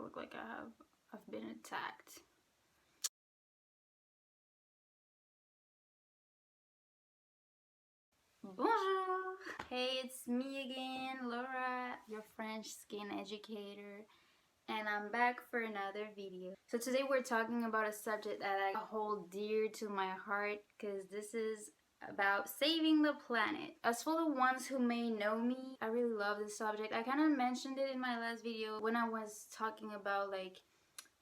look like I've been attacked. Bonjour! Hey, it's me again, Laura, your French skin educator, and I'm back for another video. So today we're talking about a subject that I hold dear to my heart because this is about saving the planet. As for the ones who may know me, I really love this subject. I kind of mentioned it in my last video when I was talking about like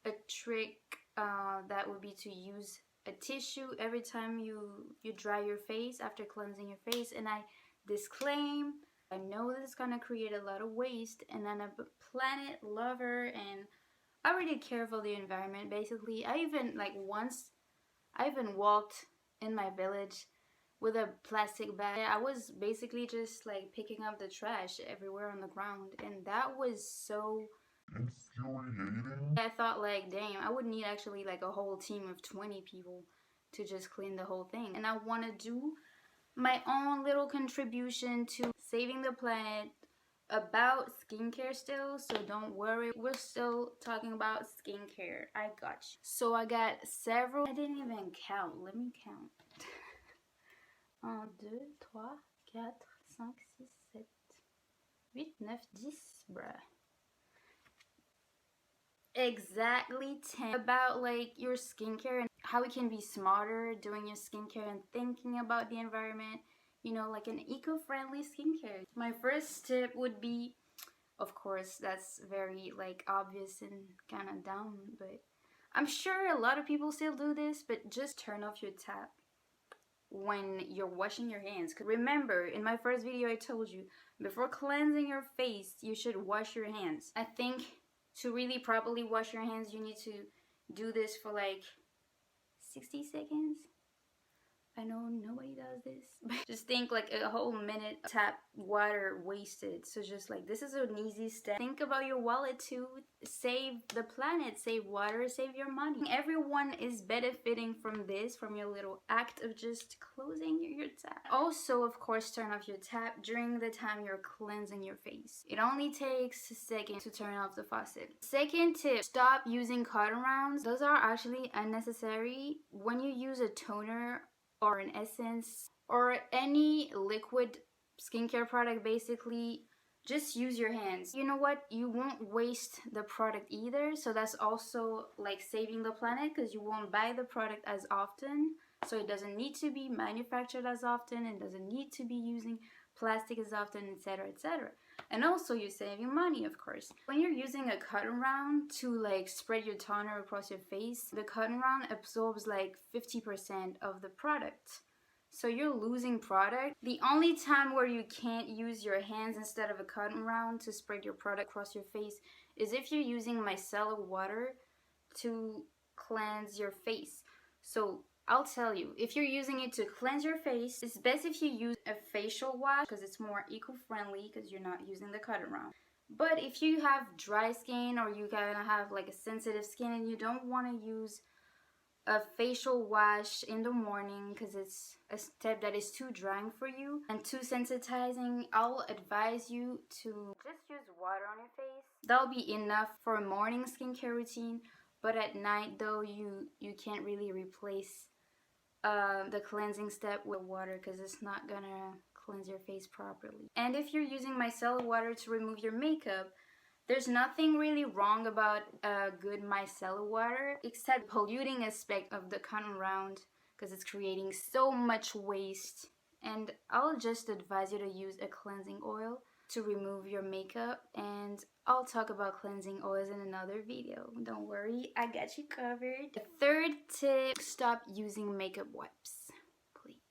a trick that would be to use a tissue every time you dry your face after cleansing your face, and I disclaim I know this is gonna create a lot of waste, and I'm a planet lover and I really care for the environment. Basically, I even walked in my village with a plastic bag. I was basically just like picking up the trash everywhere on the ground, and that was so infuriating. I thought like, damn, I would need actually like a whole team of 20 people to just clean the whole thing. And I want to do my own little contribution to saving the planet about skincare still, so don't worry, we're still talking about skincare. I got you. So I got several, I didn't even count, let me count. 1, 2, 3, 4, 5, 6, 7, 8, 9, 10, bruh. Exactly 10. About like your skincare and how it can be smarter doing your skincare and thinking about the environment, you know, like an eco-friendly skincare. My first tip would be, of course, that's very like obvious and kind of dumb, but I'm sure a lot of people still do this, but just turn off your tap when you're washing your hands. Remember, in my first video I told you, before cleansing your face, you should wash your hands. I think to really properly wash your hands, you need to do this for like 60 seconds. I know nobody does this, but just think like a whole minute tap water wasted. So just like, this is an easy step. Think about your wallet too. Save the planet, save water, save your money. Everyone is benefiting from this, from your little act of just closing your tap. Also, of course, turn off your tap during the time you're cleansing your face. It only takes a second to turn off the faucet. Second tip, stop using cotton rounds. Those are actually unnecessary. When you use a toner or an essence or any liquid skincare product, basically just use your hands. You know what, you won't waste the product either, so that's also like saving the planet because you won't buy the product as often, so it doesn't need to be manufactured as often and doesn't need to be using plastic as often, etc, etc. And also you're saving money, of course. When you're using a cotton round to like spread your toner across your face, the cotton round absorbs like 50% of the product. So you're losing product. The only time where you can't use your hands instead of a cotton round to spread your product across your face is if you're using micellar water to cleanse your face. So I'll tell you, if you're using it to cleanse your face, it's best if you use a facial wash because it's more eco-friendly because you're not using the cotton round. But if you have dry skin or you kind of have like a sensitive skin and you don't want to use a facial wash in the morning because it's a step that is too drying for you and too sensitizing, I'll advise you to just use water on your face. That'll be enough for a morning skincare routine, but at night though, you can't really replace the cleansing step with water because it's not gonna cleanse your face properly. And if you're using micellar water to remove your makeup, there's nothing really wrong about good micellar water except polluting aspect of the cotton round because it's creating so much waste. And I'll just advise you to use a cleansing oil to remove your makeup, and I'll talk about cleansing oils in another video. Don't worry, I got you covered. The third tip, stop using makeup wipes, please.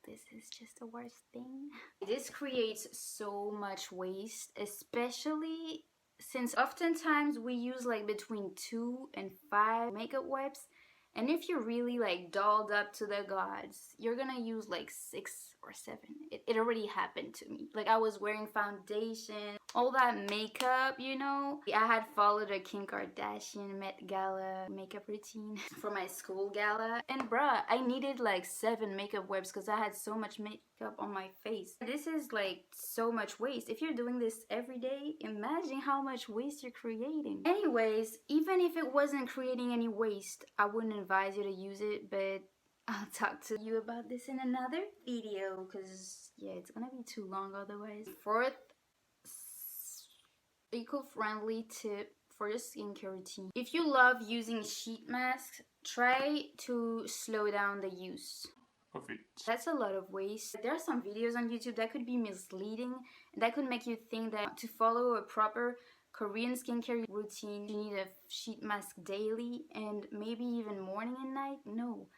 This is just the worst thing. This creates so much waste, especially since oftentimes we use like between 2 and 5 makeup wipes, and if you're really like dolled up to the gods, you're gonna use like 6 24/7. It already happened to me. Like I was wearing foundation, all that makeup, you know. I had followed a Kim Kardashian Met Gala makeup routine for my school gala. And bruh, I needed like 7 makeup wipes because I had so much makeup on my face. This is like so much waste. If you're doing this every day, imagine how much waste you're creating. Anyways, even if it wasn't creating any waste, I wouldn't advise you to use it, but I'll talk to you about this in another video because yeah, it's gonna be too long otherwise. Fourth eco-friendly tip for your skincare routine. If you love using sheet masks, try to slow down the use of it. That's a lot of waste. There are some videos on YouTube that could be misleading, that could make you think that to follow a proper Korean skincare routine, you need a sheet mask daily and maybe even morning and night. No.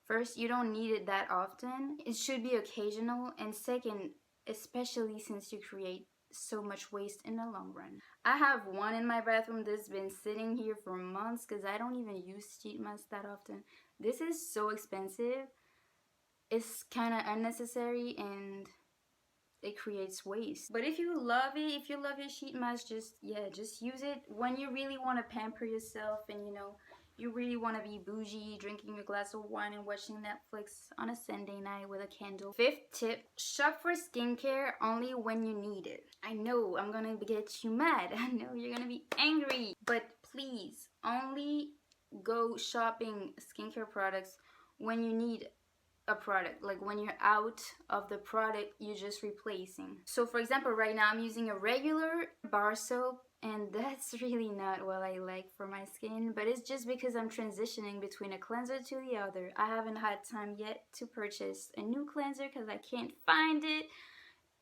First, you don't need it that often. It should be occasional. And second, especially since you create so much waste in the long run. I have one in my bathroom that's been sitting here for months because I don't even use sheet masks that often. This is so expensive. It's kind of unnecessary and it creates waste. But if you love it, if you love your sheet mask, just use it when you really want to pamper yourself and you really want to be bougie, drinking your glass of wine and watching Netflix on a Sunday night with a candle. Fifth tip, shop for skincare only when you need it. I know I'm gonna get you mad. I know you're gonna be angry. But please, only go shopping skincare products when you need a product. Like when you're out of the product, you're just replacing. So for example, right now I'm using a regular bar soap, and that's really not what I like for my skin, but it's just because I'm transitioning between a cleanser to the other. I haven't had time yet to purchase a new cleanser because I can't find it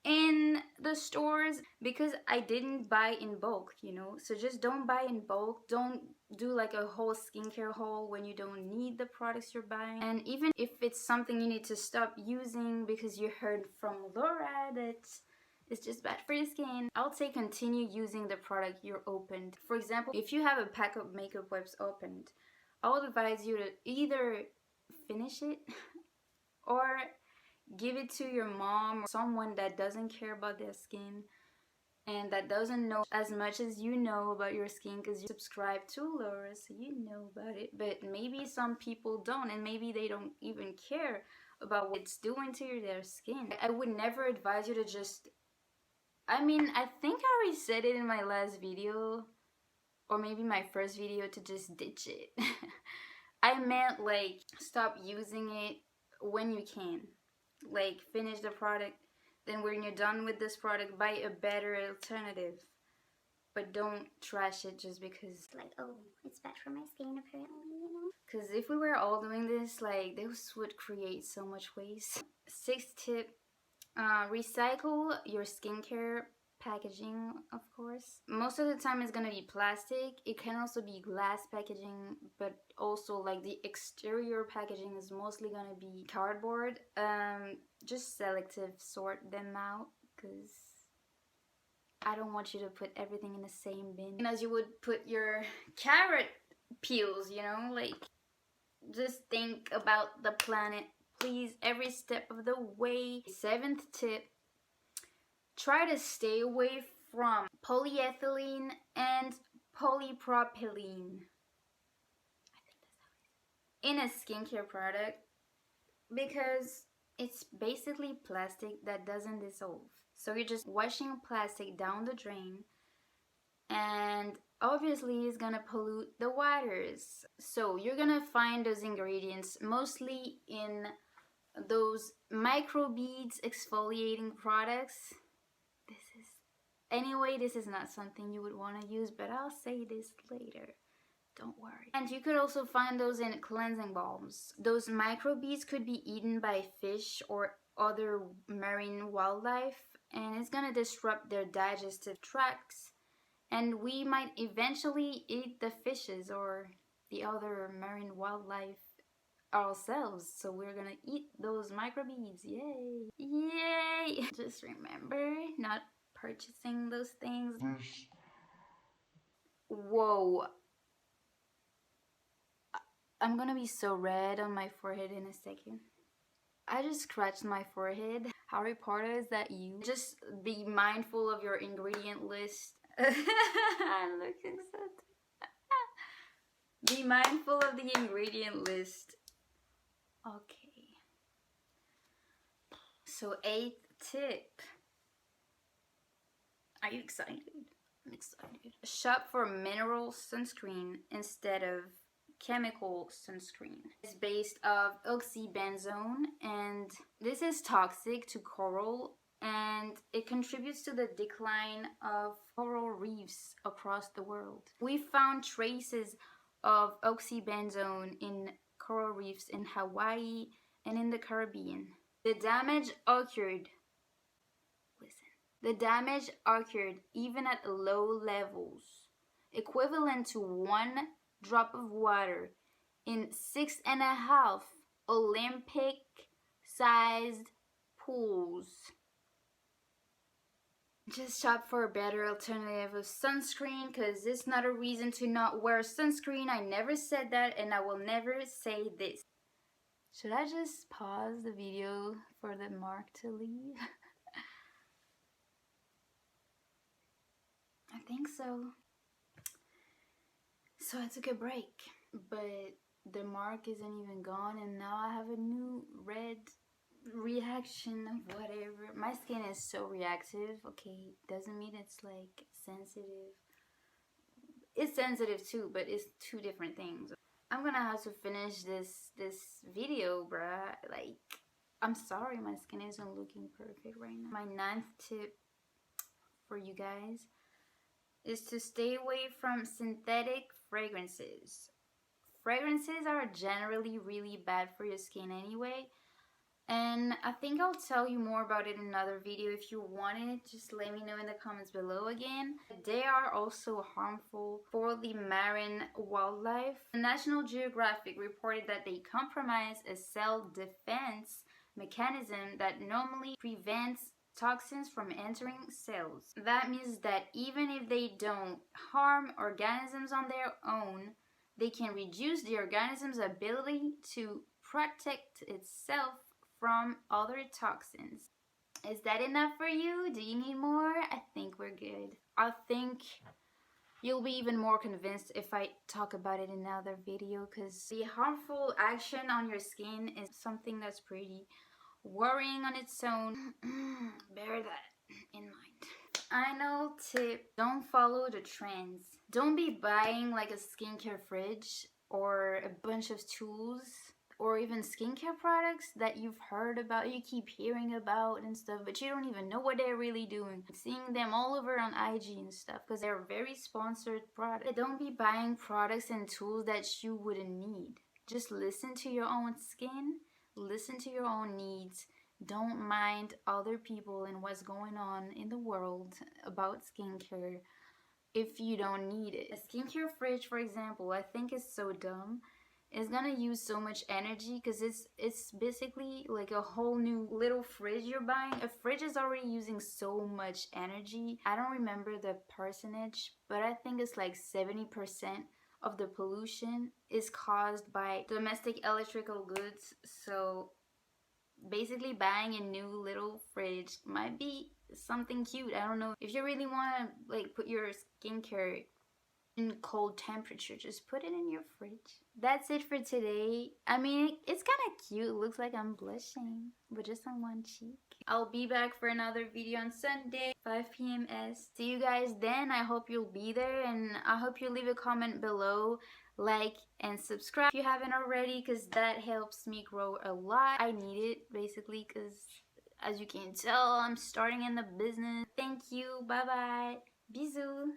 in the stores because I didn't buy in bulk, so just don't buy in bulk. Don't do like a whole skincare haul when you don't need the products you're buying. And even if it's something you need to stop using because you heard from Laura that it's just bad for your skin, I'll say continue using the product you're opened. For example, if you have a pack of makeup wipes opened, I would advise you to either finish it or give it to your mom or someone that doesn't care about their skin and that doesn't know as much as you know about your skin because you subscribe to Laura, so you know about it. But maybe some people don't, and maybe they don't even care about what it's doing to their skin. I would never advise you to just, I think I already said it in my last video or maybe my first video, to just ditch it. I meant like stop using it when you can. Like finish the product, then when you're done with this product, buy a better alternative. But don't trash it just because like, oh, it's bad for my skin apparently, because if we were all doing this, like, this would create so much waste. Sixth tip, recycle your skincare packaging, of course. Most of the time it's gonna be plastic. It can also be glass packaging, but also like the exterior packaging is mostly gonna be cardboard. Just selective sort them out because I don't want you to put everything in the same bin. And as you would put your carrot peels, like just think about the planet, please, every step of the way. Seventh tip, try to stay away from polyethylene and polypropylene. I think that's how it is. In a skincare product, because it's basically plastic that doesn't dissolve. So you're just washing plastic down the drain, and obviously it's gonna pollute the waters. So you're gonna find those ingredients mostly in those microbeads exfoliating products. This is not something you would want to use, but I'll say this later. Don't worry. And you could also find those in cleansing balms. Those microbeads could be eaten by fish or other marine wildlife, and it's gonna disrupt their digestive tracts, and we might eventually eat the fishes or the other marine wildlife ourselves. So we're gonna eat those microbeads. Yay! Yay! Just remember, not purchasing those things. Whoa. I'm gonna be so red on my forehead in a second. I just scratched my forehead. Harry Potter, is that you? Just be mindful of your ingredient list. I'm looking so be mindful of the ingredient list. Okay. So 8th tip. Are you excited? I'm excited. Shop for mineral sunscreen instead of chemical sunscreen. It's based of oxybenzone, and this is toxic to coral, and it contributes to the decline of coral reefs across the world. We found traces of oxybenzone in coral reefs in Hawaii and in the Caribbean. The damage occurred The damage occurred even at low levels, equivalent to 1 drop of water in 6.5 Olympic-sized pools. Just shop for a better alternative of sunscreen, because it's not a reason to not wear sunscreen. I never said that, and I will never say this. Should I just pause the video for the mark to leave? I think so. So I took a break, but the mark isn't even gone, and now I have a new red reaction of whatever. My skin is so reactive. Okay, doesn't mean it's like sensitive. It's sensitive too, but it's two different things. I'm gonna have to finish this video, bruh. Like, I'm sorry my skin isn't looking perfect right now. My 9th tip for you guys is to stay away from synthetic fragrances. Fragrances are generally really bad for your skin anyway, and I think I'll tell you more about it in another video. If you want it, just let me know in the comments below again. They are also harmful for the marine wildlife. National Geographic reported that they compromise a cell defense mechanism that normally prevents toxins from entering cells. That means that even if they don't harm organisms on their own, they can reduce the organism's ability to protect itself from other toxins. Is that enough for you? Do you need more? I think we're good. I think you'll be even more convinced if I talk about it in another video, because the harmful action on your skin is something that's pretty worrying on its own. Bear that in mind. Final tip: don't follow the trends. Don't be buying like a skincare fridge or a bunch of tools or even skincare products that you've heard about, you keep hearing about and stuff, but you don't even know what they're really doing. Seeing them all over on IG and stuff, because they're very sponsored products. Don't be buying products and tools that you wouldn't need. Just listen to your own skin, listen to your own needs. Don't mind other people and what's going on in the world about skincare if you don't need it. A skincare fridge, for example, I think is so dumb. It's gonna use so much energy because it's basically like a whole new little fridge you're buying. A fridge is already using so much energy. I don't remember the percentage, but I think it's like 70% of the pollution is caused by domestic electrical goods. So basically buying a new little fridge might be something cute. I don't know. If you really want to like put your skincare in cold temperature, just put it in your fridge. That's it for today. I mean, it's kind of cute. It looks like I'm blushing, but just on one cheek. I'll be back for another video on Sunday, 5 p.m. See you guys then. I hope you'll be there, and I hope you leave a comment below, like and subscribe if you haven't already, because that helps me grow a lot. I need it basically, because as you can tell, I'm starting in the business. Thank you. Bye bye. Bisous.